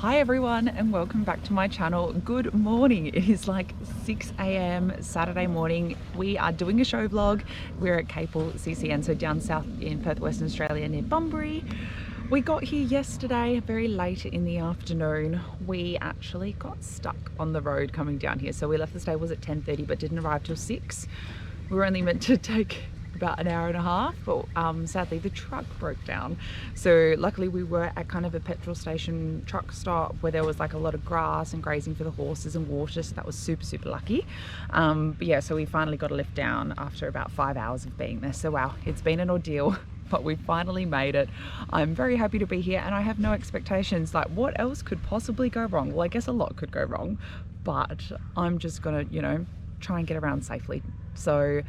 Hi everyone and welcome back to my channel. Good morning. It is like 6 a.m. Saturday morning. We are doing a show vlog. We're at Capel, CCN, so down south in Perth, Western Australia near Bunbury. We got here yesterday very late in the afternoon. We actually got stuck on the road coming down here. So we left the stables at 10:30 but didn't arrive till 6. We were only meant to take about an hour and a half, but sadly the truck broke down. So luckily we were at kind of a petrol station truck stop where there was like a lot of grass and grazing for the horses and water, so that was super lucky. But yeah, so we finally got a lift down after about 5 hours of being there. So wow, it's been an ordeal, but we finally made it. I'm very happy to be here and I have no expectations. Like, what else could possibly go wrong? Well, I guess a lot could go wrong, but I'm just gonna, you know, try and get around safely. So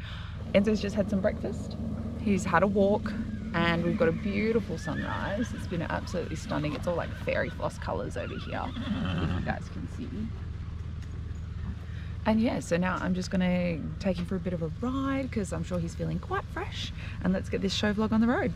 Enzo's just had some breakfast, he's had a walk, and we've got a beautiful sunrise. It's been absolutely stunning. It's all like fairy floss colours over here, if you guys can see. And yeah, so now I'm just gonna take him for a bit of a ride because I'm sure he's feeling quite fresh, and let's get this show vlog on the road.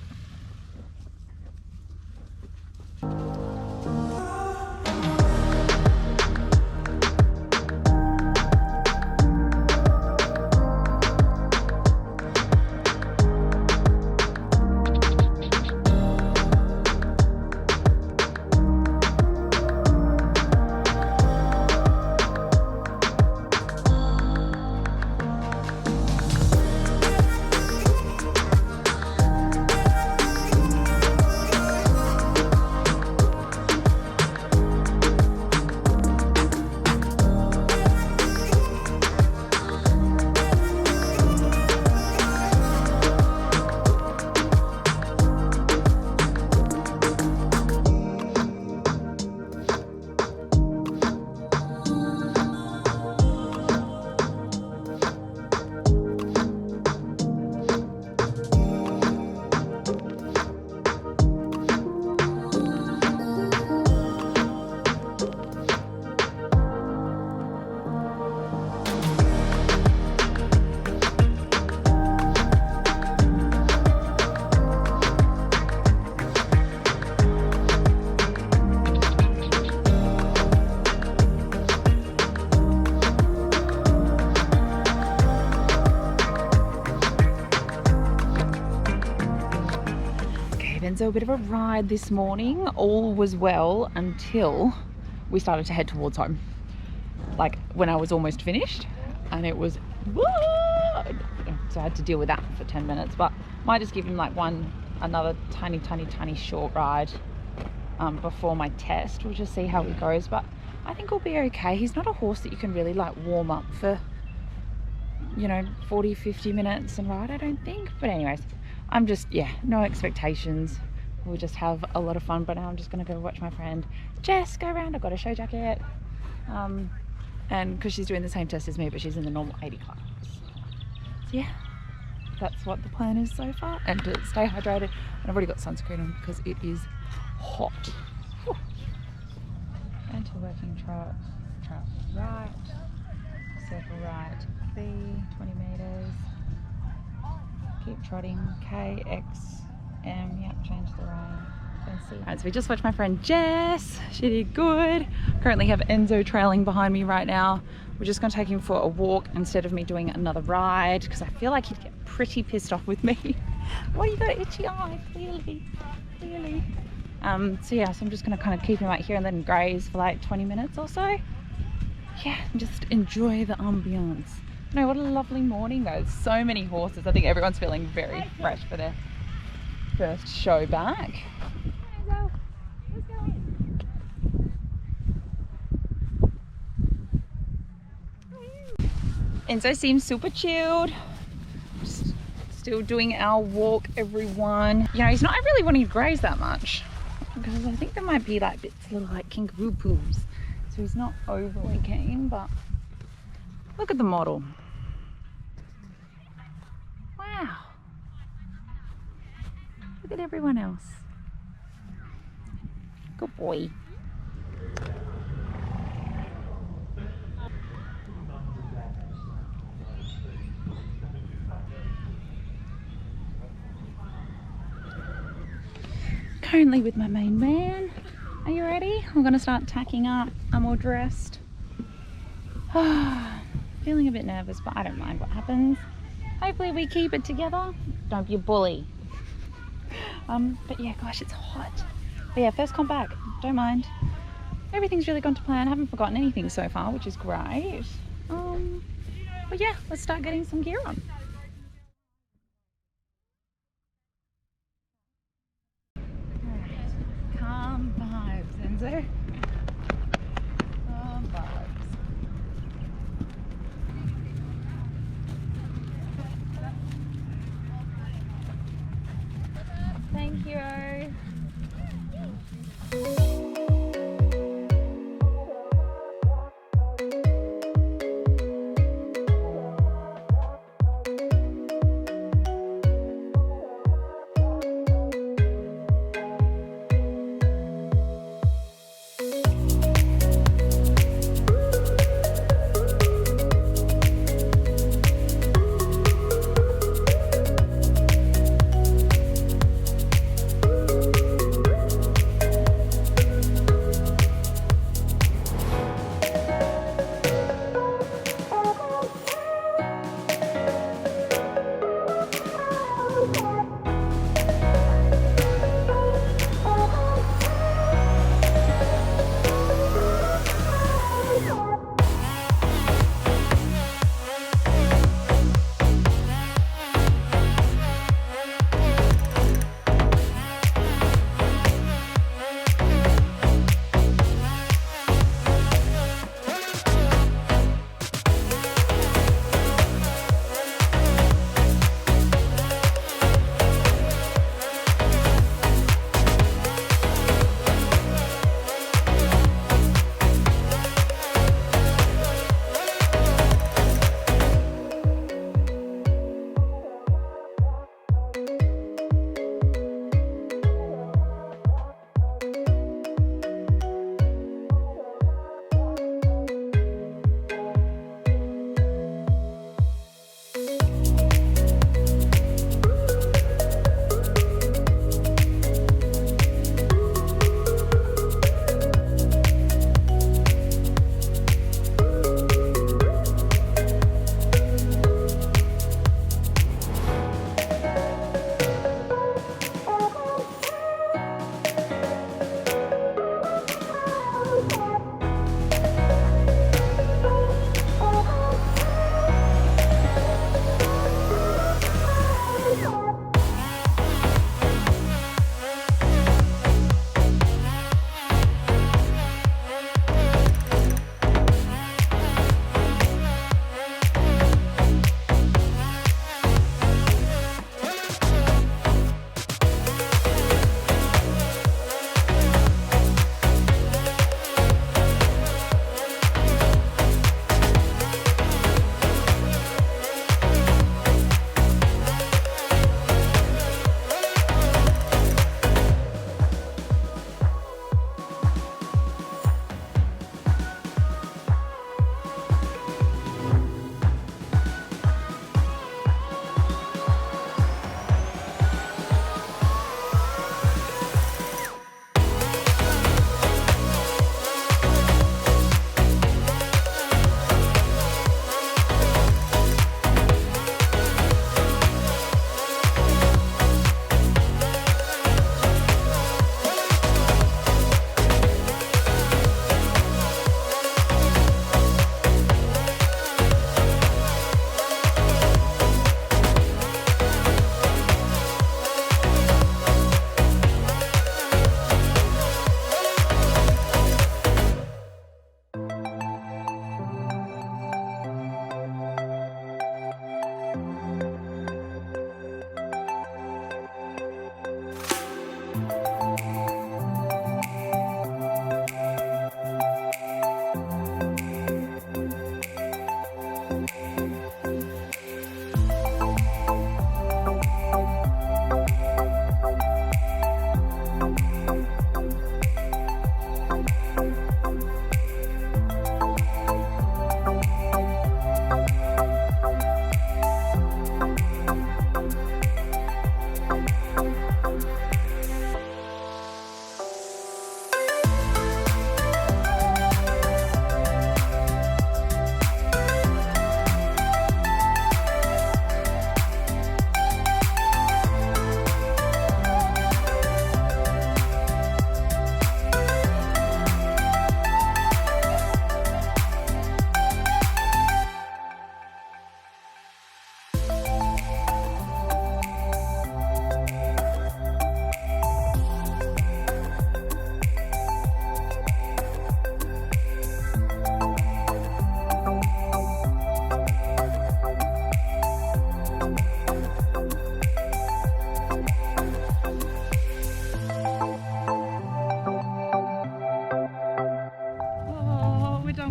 So a bit of a ride this morning. All was well until we started to head towards home. Like when I was almost finished, and it was woo! So I had to deal with that for 10 minutes, but might just give him like another tiny short ride before my test. We'll just see how he goes, but I think we'll be okay. He's not a horse that you can really like warm up for, you know, 40-50 minutes and ride, I don't think. But anyways, I'm just, yeah, no expectations. We'll just have a lot of fun. But now I'm just gonna go watch my friend Jess go around. I've got a show jacket, and because she's doing the same test as me, but she's in the normal 80 class. So yeah, that's what the plan is so far, and to stay hydrated. And I've already got sunscreen on because it is hot. Whew. Enter working trot right, circle right, B, 20 meters. Keep trotting, K, X, M, yep, change the rein. Alright, so we just watched my friend Jess. She did good. Currently have Enzo trailing behind me right now. We're just going to take him for a walk instead of me doing another ride because I feel like he'd get pretty pissed off with me. Well, you got an itchy eye, clearly. So yeah, so I'm just going to kind of keep him out here and then graze for like 20 minutes or so. Yeah, and just enjoy the ambiance. No, what a lovely morning though. There's so many horses. I think everyone's feeling very fresh for their first show back. Enzo, let's go in. Enzo seems super chilled. Just still doing our walk, everyone. You know, he's not really wanting to graze that much because I think there might be like bits, little like kangaroo poos. So he's not overly keen, but look at the model. Wow. Look at everyone else. Good boy. Currently with my main man Are you ready? We're gonna start tacking up. I'm all dressed. Feeling a bit nervous, but I don't mind what happens. Hopefully we keep it together. Don't be a bully. But yeah, gosh, it's hot. But yeah, first comp back. Don't mind. Everything's really gone to plan. I haven't forgotten anything so far, which is great. But yeah, let's start getting some gear on. Alright, calm vibes, Enzo. Calm vibes. Thank you.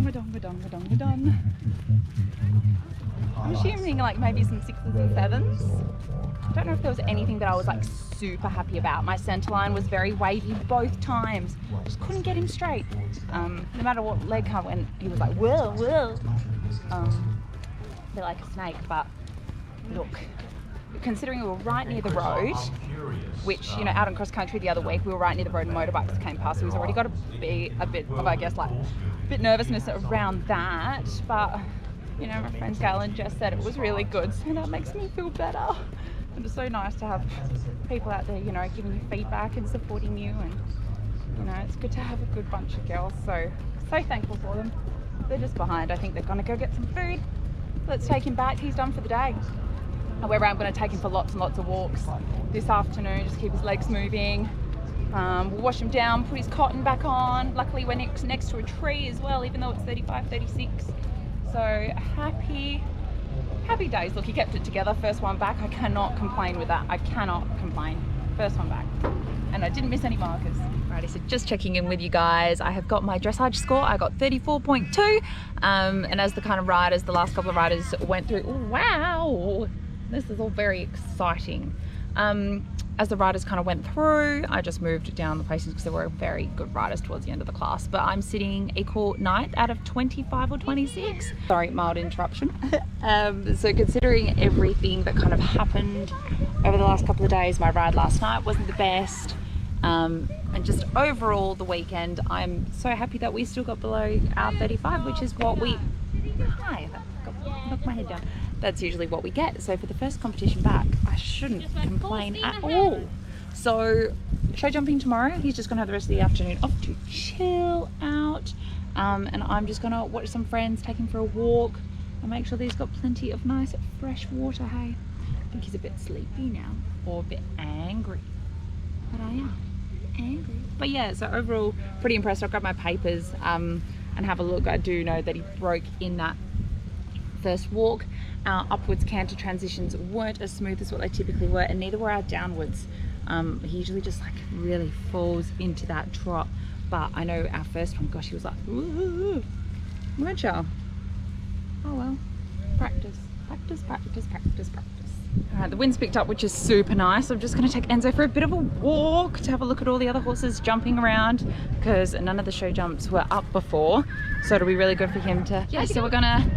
dong. I'm assuming like maybe some 6s and 7s. I don't know if there was anything that I was like super happy about. My centre line was very wavy both times. Just couldn't get him straight. No matter what leg I went, he was like, whoa. A bit like a snake, but look, considering we were right near the road, which, you know, out in cross country the other week, we were right near the road and motorbikes came past, so he's already got to be a bit of, I guess, like, a bit nervousness around that, but, you know, my friends Gail and Jess said it was really good, so that makes me feel better. And it's so nice to have people out there, you know, giving you feedback and supporting you, and, you know, it's good to have a good bunch of girls, so thankful for them. They're just behind. I think they're gonna go get some food. Let's take him back. He's done for the day. However, I'm going to take him for lots and lots of walks this afternoon, just keep his legs moving. We'll wash him down, put his cotton back on. Luckily we're next to a tree as well, even though it's 35, 36. So happy days. Look, he kept it together. First one back. I cannot complain with that. I cannot complain. First one back. And I didn't miss any markers. Righty, so just checking in with you guys. I have got my dressage score. I got 34.2. And as the kind of riders, the last couple of riders went through, ooh, wow, this is all very exciting. As the riders kind of went through, I just moved down the placings because there were very good riders towards the end of the class. But I'm sitting equal 9th out of 25 or 26. Sorry, mild interruption. So considering everything that kind of happened over the last couple of days, my ride last night wasn't the best. And just overall the weekend, I'm so happy that we still got below our 35, which is what we... Hi, knock my head down. That's usually what we get. So for the first competition back, I shouldn't complain at all. So show jumping tomorrow. He's just gonna have the rest of the afternoon off to chill out. And I'm just gonna watch some friends, take him for a walk, and make sure that he's got plenty of nice fresh water. Hey, I think he's a bit sleepy now, or a bit angry. But I am angry. But yeah, so overall pretty impressed. I'll grab my papers and have a look. I do know that he broke in that first walk. Our upwards canter transitions weren't as smooth as what they typically were, and neither were our downwards. He usually just like really falls into that trot. But I know our first one, gosh, he was like, ooh, weren't you? Oh well, practice. Alright, the wind's picked up, which is super nice. I'm just going to take Enzo for a bit of a walk to have a look at all the other horses jumping around, because none of the show jumps were up before, so it'll be really good for him to, yeah, so we're going to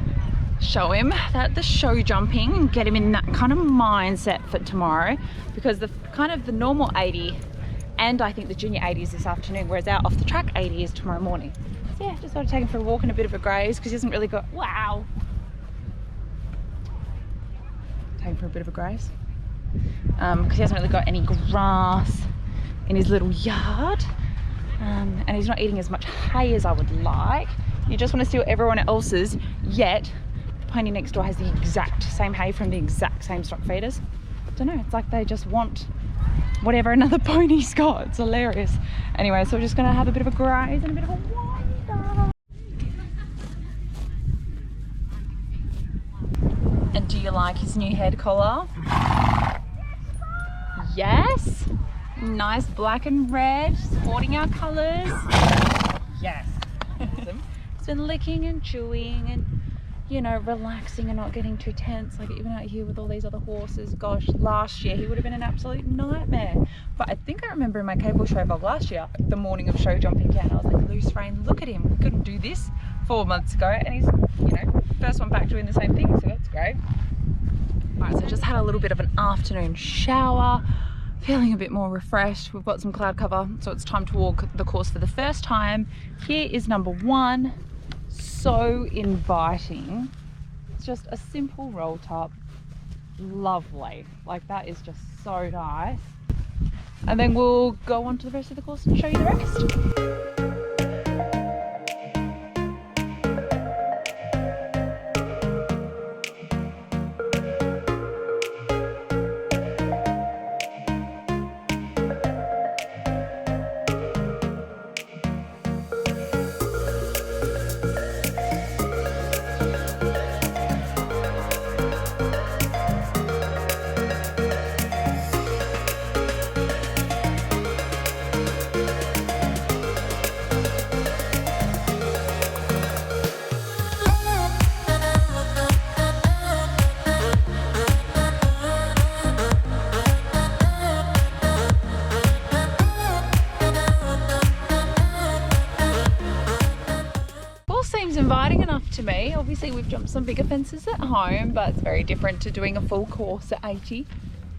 show him that the show jumping and get him in that kind of mindset for tomorrow, because the kind of the normal 80 and I think the junior 80 is this afternoon, whereas our off the track 80 is tomorrow morning. So yeah, just sort of take him for a walk and a bit of a graze, because he hasn't really got, wow, take him for a bit of a graze, because he hasn't really got any grass in his little yard, and he's not eating as much hay as I would like. You just want to steal everyone else's, yet pony next door has the exact same hay from the exact same stock feeders. I don't know, it's like they just want whatever another pony's got. It's hilarious. Anyway, so we're just gonna have a bit of a graze and a bit of a wander. And do you like his new head collar? Yes. Nice black and red, sporting our colours. Yes. He's been licking and chewing and, you know, relaxing and not getting too tense, like even out here with all these other horses. Gosh, last year he would have been an absolute nightmare. But I think I remember in my Capel show vlog last year, the morning of show jumping down, I was like, loose rein, look at him. We couldn't do this 4 months ago, and he's, you know, first one back doing the same thing, so that's great. Alright, so I just had a little bit of an afternoon shower, feeling a bit more refreshed. We've got some cloud cover, so it's time to walk the course for the first time. Here is number 1. So inviting. It's just a simple roll top, lovely, like that is just so nice. And then we'll go on to the rest of the course and show you the rest. seems inviting enough to me. Obviously we've jumped some bigger fences at home, but it's very different to doing a full course at 80.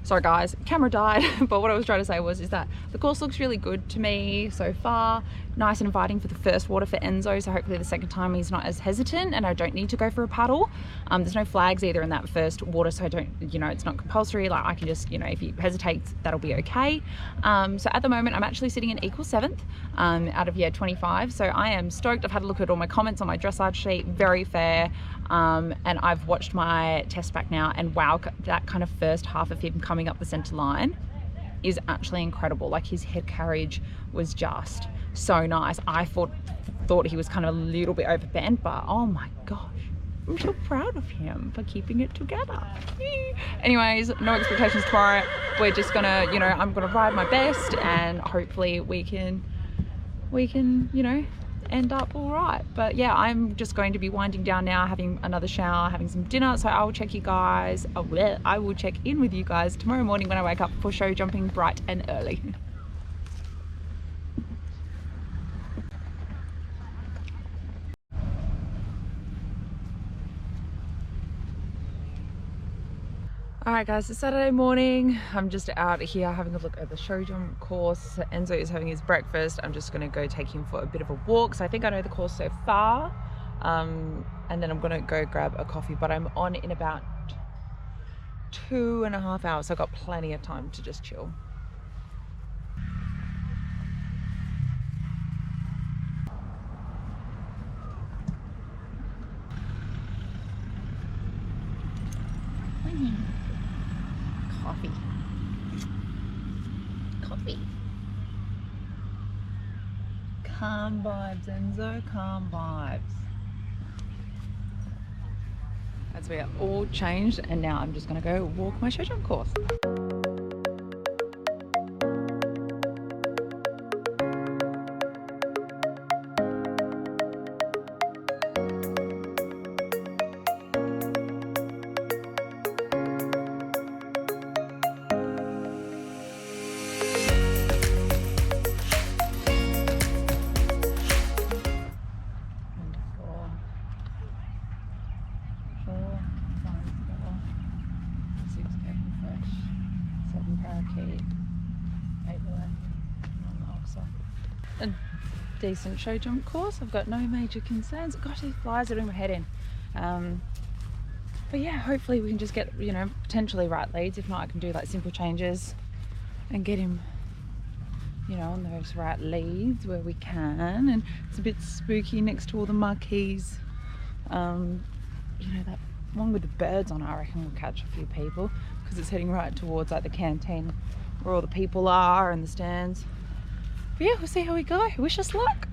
Sorry guys, camera died, but what I was trying to say is that the course looks really good to me so far. Nice and inviting for the first water for Enzo, so hopefully the second time he's not as hesitant and I don't need to go for a paddle. There's no flags either in that first water, so I don't, you know, it's not compulsory. Like I can just, you know, if he hesitates, that'll be okay. So at the moment I'm actually sitting in equal 7th out of 25, so I am stoked. I've had a look at all my comments on my dressage sheet, very fair. And I've watched my test back now, and wow, that kind of first half of him coming up the center line is actually incredible. Like his head carriage was just so nice. I thought he was kind of a little bit overbent, but oh my gosh, I'm so proud of him for keeping it together. Anyways, no expectations tomorrow. We're just gonna, you know, I'm gonna ride my best, and hopefully we can, you know, end up all right. But yeah, I'm just going to be winding down now, having another shower, having some dinner. So I will check you guys, I will check in with you guys tomorrow morning when I wake up for show jumping bright and early. Alright guys, it's Saturday morning. I'm just out here having a look at the show jump course. Enzo is having his breakfast. I'm just going to go take him for a bit of a walk. So I think I know the course so far. And then I'm going to go grab a coffee. But I'm on in about 2.5 hours. So I've got plenty of time to just chill. Coffee. Calm vibes, Enzo, calm vibes. As we are all changed, and now I'm just gonna go walk my show jump course. A decent show jump course. I've got no major concerns. Gosh, these flies are doing my head in. But yeah, hopefully we can just get, you know, potentially right leads. If not, I can do like simple changes and get him, you know, on those right leads where we can. And it's a bit spooky next to all the marquees. You know, that one with the birds on, I reckon will catch a few people because it's heading right towards like the canteen where all the people are and the stands. But yeah, we'll see how we go. Wish us luck.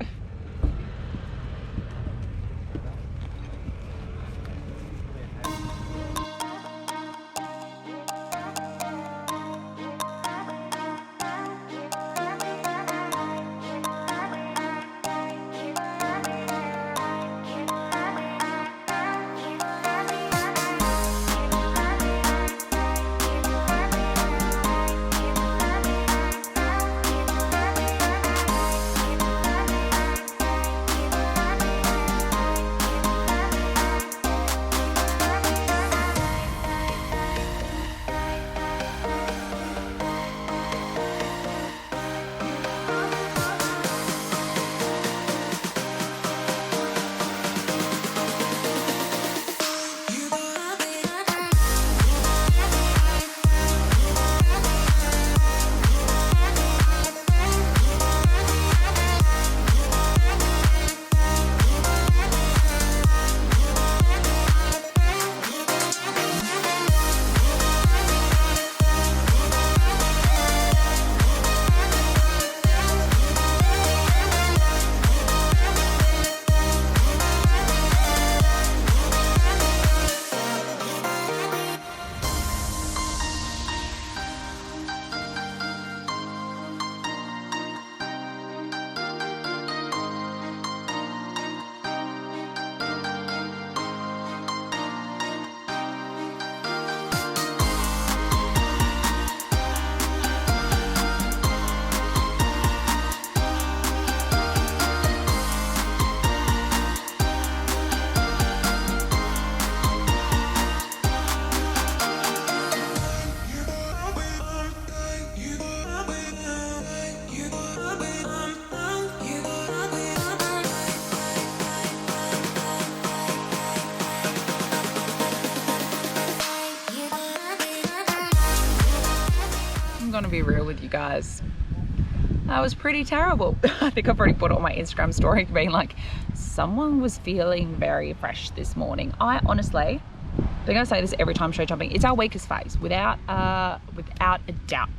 gonna be real with you guys. That was pretty terrible. I think I've already put it on my Instagram story being like, someone was feeling very fresh this morning. I honestly, I think I say this every time show jumping, it's our weakest phase, without a doubt.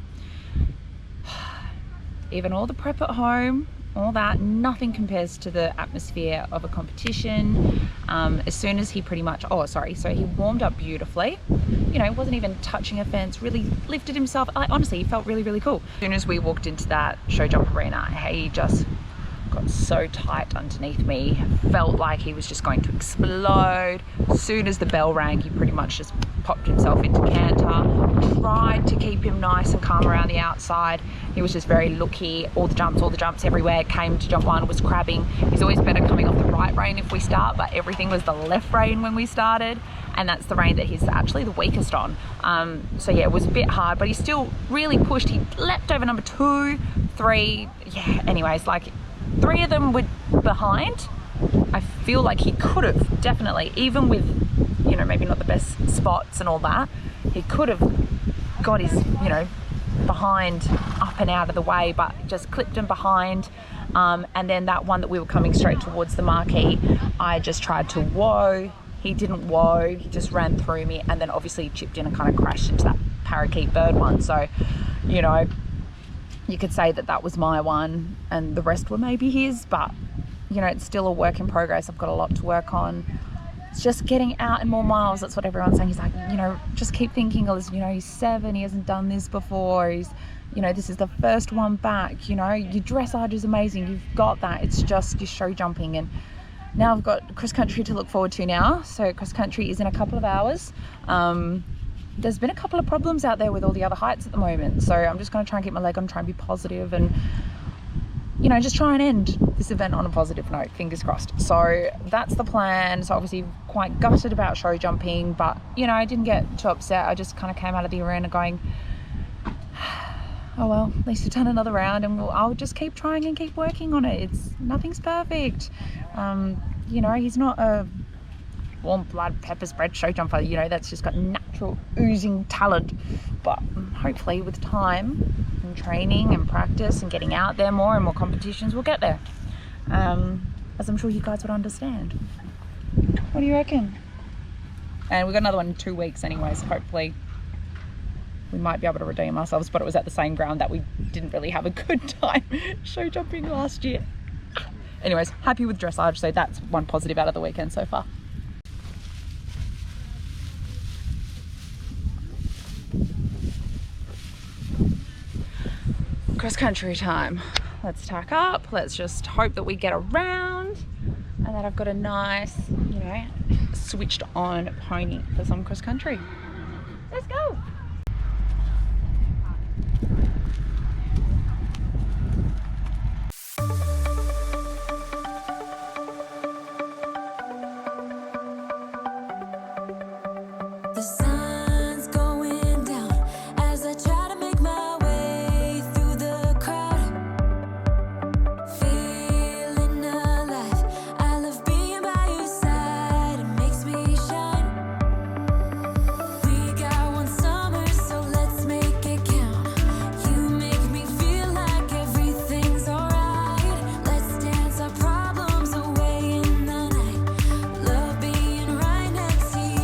Even all the prep at home, all that, nothing compares to the atmosphere of a competition. As soon as he pretty much, so he warmed up beautifully, you know, wasn't even touching a fence, really lifted himself. Honestly, he felt really, really cool. As soon as we walked into that show jump arena, he just got so tight underneath me, felt like he was just going to explode. As soon as the bell rang, he pretty much just popped himself into canter. Tried to keep him nice and calm around the outside. He was just very looky, all the jumps everywhere. Came to jump one, was crabbing. He's always better coming off the right rein if we start, but everything was the left rein when we started, and that's the rein that he's actually the weakest on. So yeah, it was a bit hard, but he still really pushed. He leapt over number 2, 3, yeah, anyways, like 3 of them were behind. I feel like he could have definitely, even with, you know, maybe not the best spots and all that, he could have got his, you know, behind up and out of the way, but just clipped him behind. And then that one that we were coming straight towards the marquee, I just tried to whoa. He didn't whoa, he just ran through me, and then obviously chipped in and kind of crashed into that parakeet bird one. So, you know, you could say that that was my one and the rest were maybe his, but you know, it's still a work in progress. I've got a lot to work on. It's just getting out in more miles. That's what everyone's saying. He's like, you know, just keep thinking, you know, he's 7, he hasn't done this before. He's, you know, this is the first one back. You know, your dressage is amazing. You've got that. It's just your show jumping. And now I've got cross country to look forward to now. So cross country is in a couple of hours. There's been a couple of problems out there with all the other heights at the moment. So I'm just going to try and keep my leg on, try and be positive and, you know, just try and end this event on a positive note, fingers crossed. So that's the plan. So obviously quite gutted about show jumping, but you know, I didn't get too upset. I just kind of came out of the arena going, oh well, at least we've done another round, and I'll just keep trying and keep working on it. Nothing's perfect. You know, he's not a warm blood pepper spread show jumper, you know, that's just got natural oozing talent, but hopefully with time and training and practice and getting out there more and more competitions, we'll get there, as I'm sure you guys would understand. What do you reckon? And we've got another one in 2 weeks anyway, so hopefully we might be able to redeem ourselves, but it was at the same ground that we didn't really have a good time show jumping last year. Anyways, happy with dressage, so that's one positive out of the weekend so far. Cross country time. Let's tack up. Let's just hope that we get around and that I've got a nice, you know, switched on pony for some cross country. Let's go. The sun's going down as I try to make my way through the crowd. Feeling alive, I love being by your side, it makes me shine. We got one summer, so let's make it count. You make me feel like everything's alright. Let's dance our problems away in the night. Love being right next to you.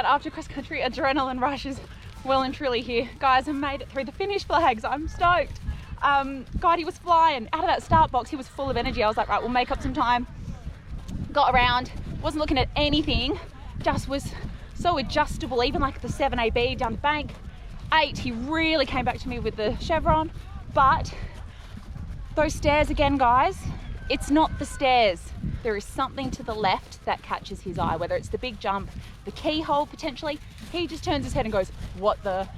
after cross country adrenaline rush is well and truly here. Guys, I made it through the finish flags. I'm stoked. God, he was flying out of that start box. He was full of energy. I was like, right, we'll make up some time. Got around, wasn't looking at anything, just was so adjustable. Even like the 7AB down the bank, 8, he really came back to me with the chevron. But those stairs again, guys, it's not the stairs. There is something to the left that catches his eye, whether it's the big jump, the keyhole potentially. He just turns his head and goes, what the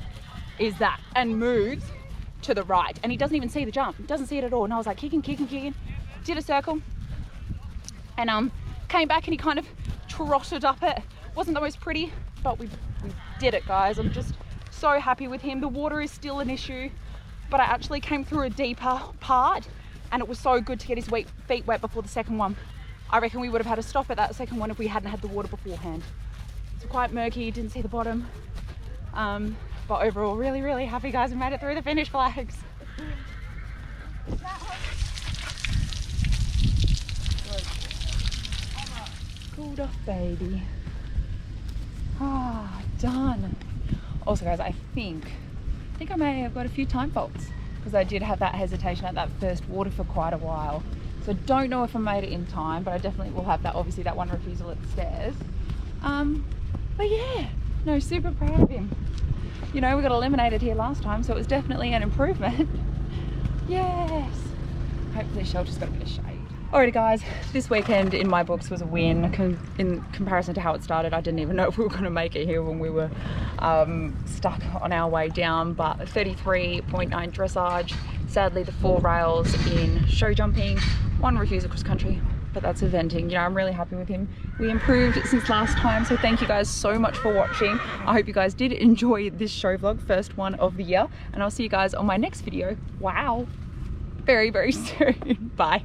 is that? And moves to the right. And he doesn't even see the jump. He doesn't see it at all. And I was like, kicking. Did a circle. And came back and he kind of trotted up it. Wasn't the most pretty, but we did it, guys. I'm just so happy with him. The water is still an issue, but I actually came through a deeper part and it was so good to get his feet wet before the second one. I reckon we would have had to stop at that second one if we hadn't had the water beforehand. It's quite murky, didn't see the bottom. But overall, really, really happy, guys. We made it through the finish flags. Cooled off, baby. Ah, done. Also, guys, I think I may have got a few time faults because I did have that hesitation at that first water for quite a while. So don't know if I made it in time, but I definitely will have that, obviously that one refusal at the stairs. But yeah, no, super proud of him. You know, we got eliminated here last time, so it was definitely an improvement. Yes. Hopefully shelter's got a bit of shade. Alrighty guys, this weekend in my books was a win. In comparison to how it started, I didn't even know if we were going to make it here when we were stuck on our way down, but 33.9 dressage, sadly the 4 rails in show jumping, 1 refusal cross country, but that's eventing. You know, I'm really happy with him. We improved since last time, so thank you guys so much for watching. I hope you guys did enjoy this show vlog, first one of the year, and I'll see you guys on my next video. Wow, very, very soon. Bye.